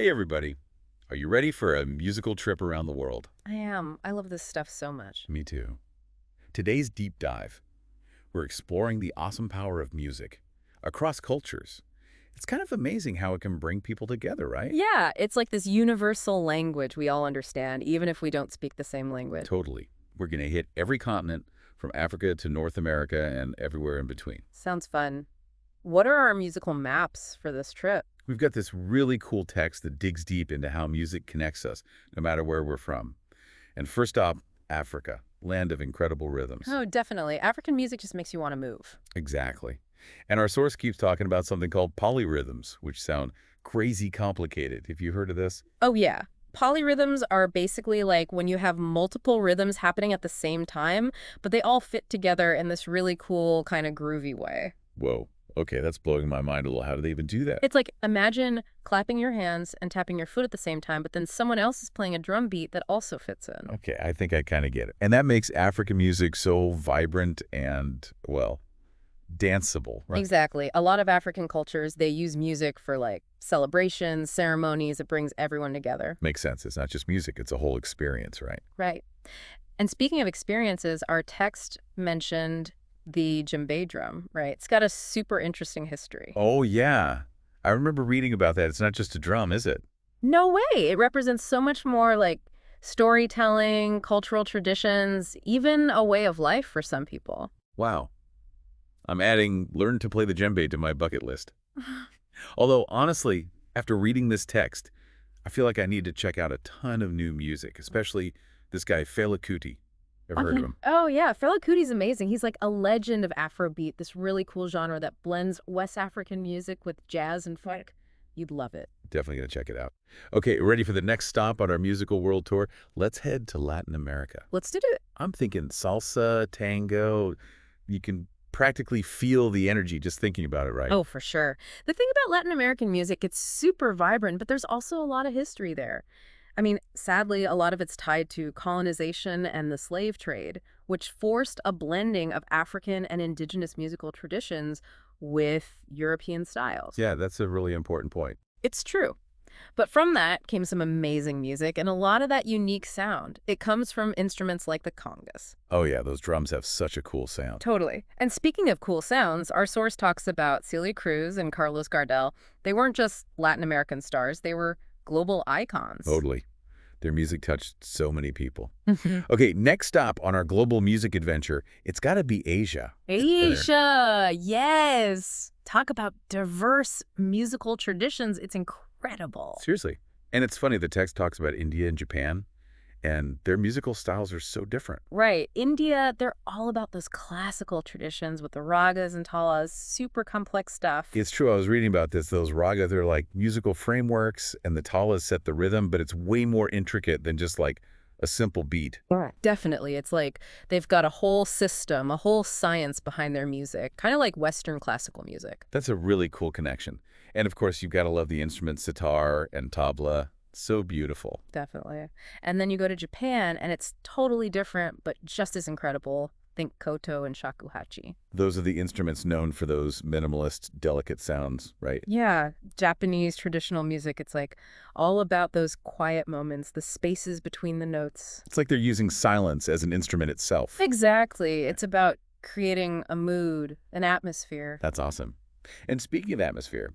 Hey everybody, are you ready for a musical trip around the world? I am. I love this stuff so much. Me too. Today's deep dive, we're exploring the awesome power of music across cultures. It's kind of amazing how it can bring people together, right? Yeah, it's like this universal language we all understand, even if we don't speak the same language. Totally. We're going to hit every continent from Africa to North America and everywhere in between. Sounds fun. What are our musical maps for this trip? We've got this really cool text that digs deep into how music connects us, no matter where we're from. And first up, Africa, land of incredible rhythms. Oh, definitely. African music just makes you want to move. Exactly. And our source keeps talking about something called polyrhythms, which sound crazy complicated. Have you heard of this? Oh, yeah. Polyrhythms are basically like when you have multiple rhythms happening at the same time, but they all fit together in this really cool, kind of groovy way. Whoa. Okay, that's blowing my mind a little. How do they even do that? It's like imagine clapping your hands and tapping your foot at the same time, but then someone else is playing a drum beat that also fits in. Okay, I think I kind of get it. And that makes African music so vibrant and, well, danceable, right? Exactly. A lot of African cultures, they use music for like celebrations, ceremonies. It brings everyone together. Makes sense. It's not just music, it's a whole experience, right? Right. And speaking of experiences, our text mentioned the djembe drum, right? It's got a super interesting history. Oh, yeah. I remember reading about that. It's not just a drum, is it? No way. It represents so much more like storytelling, cultural traditions, even a way of life for some people. Wow. I'm adding learn to play the djembe to my bucket list. Although, honestly, after reading this text, I feel like I need to check out a ton of new music, especially this guy, Fela Kuti. Ever heard of him? Oh, yeah. Fela Kuti's amazing. He's like a legend of Afrobeat, this really cool genre that blends West African music with jazz and funk. You'd love it. Definitely going to check it out. Okay, ready for the next stop on our musical world tour? Let's head to Latin America. Let's do it. I'm thinking salsa, tango. You can practically feel the energy just thinking about it, right? Oh, for sure. The thing about Latin American music, it's super vibrant, but there's also a lot of history there. I mean, sadly, a lot of it's tied to colonization and the slave trade, which forced a blending of African and indigenous musical traditions with European styles. Yeah, that's a really important point. It's true. But from that came some amazing music and a lot of that unique sound. It comes from instruments like the congas. Oh yeah, those drums have such a cool sound. Totally. And speaking of cool sounds, our source talks about Celia Cruz and Carlos Gardel. They weren't just Latin American stars, they were global icons. Totally. Their music touched so many people. Mhm. Okay, next stop on our global music adventure, it's got to be Asia. Asia, yes. Talk about diverse musical traditions. It's incredible. Seriously. And it's funny, the text talks about India and Japan, and their musical styles are so different. Right. India, they're all about those classical traditions with the ragas and talas, super complex stuff. It's true, I was reading about this. Those raga, they're like musical frameworks, and the talas set the rhythm, but it's way more intricate than just like a simple beat. Definitely. It's like they've got a whole system, a whole science behind their music, kind of like Western classical music. That's a really cool connection. And of course, you've got to love the instruments sitar and tabla. So beautiful. Definitely. And then you go to Japan, and it's totally different, but just as incredible. Think koto and shakuhachi. Those are the instruments known for those minimalist, delicate sounds, right? Yeah, Japanese traditional music, it's like all about those quiet moments, the spaces between the notes. It's like they're using silence as an instrument itself. Exactly. It's about creating a mood, an atmosphere. That's awesome. And speaking of atmosphere,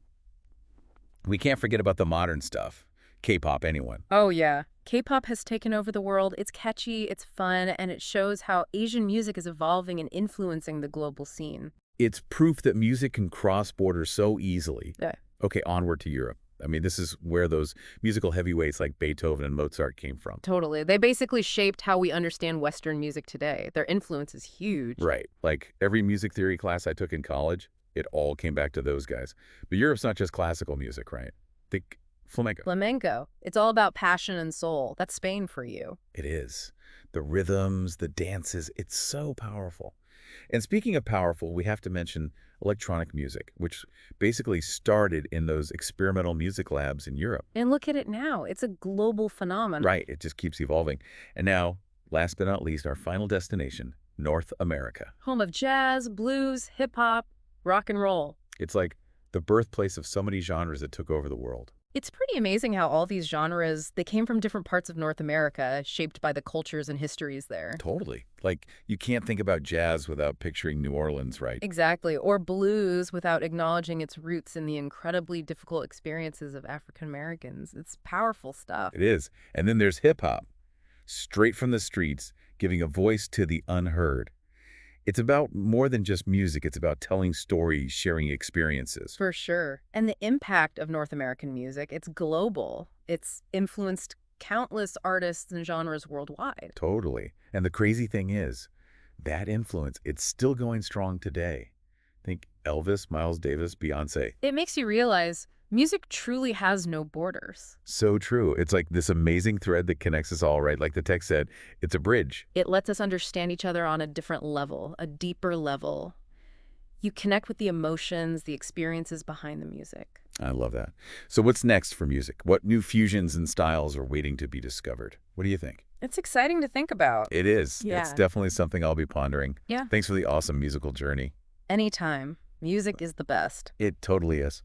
we can't forget about the modern stuff. K-pop, anyone. Oh, yeah. K-pop has taken over the world. It's catchy, it's fun, and it shows how Asian music is evolving and influencing the global scene. It's proof that music can cross borders so easily. Yeah. Okay, onward to Europe. I mean, this is where those musical heavyweights like Beethoven and Mozart came from. Totally. They basically shaped how we understand Western music today. Their influence is huge. Right. Like every music theory class I took in college, it all came back to those guys. But Europe's not just classical music, right? Think flamenco. Flamenco. It's all about passion and soul. That's Spain for you. It is. The rhythms, the dances, it's so powerful. And speaking of powerful, we have to mention electronic music, which basically started in those experimental music labs in Europe. And look at it now. It's a global phenomenon. Right, it just keeps evolving. And now, last but not least, our final destination, North America. Home of jazz, blues, hip-hop, rock and roll. It's like the birthplace of so many genres that took over the world. It's pretty amazing how all these genres, they came from different parts of North America, shaped by the cultures and histories there. Totally. Like, you can't think about jazz without picturing New Orleans, right? Exactly. Or blues without acknowledging its roots in the incredibly difficult experiences of African Americans. It's powerful stuff. It is. And then there's hip-hop, straight from the streets, giving a voice to the unheard. It's about more than just music. It's about telling stories, sharing experiences. For sure. And the impact of North American music, it's global. It's influenced countless artists and genres worldwide. Totally. And the crazy thing is, that influence, it's still going strong today. Think Elvis, Miles Davis, Beyonce. It makes you realize music truly has no borders. So true. It's like this amazing thread that connects us all, right? Like the text said, it's a bridge. It lets us understand each other on a different level, a deeper level. You connect with the emotions, the experiences behind the music. I love that. So what's next for music? What new fusions and styles are waiting to be discovered? What do you think? It's exciting to think about. It is. Yeah. It's definitely something I'll be pondering. Yeah. Thanks for the awesome musical journey. Anytime. Music is the best. It totally is.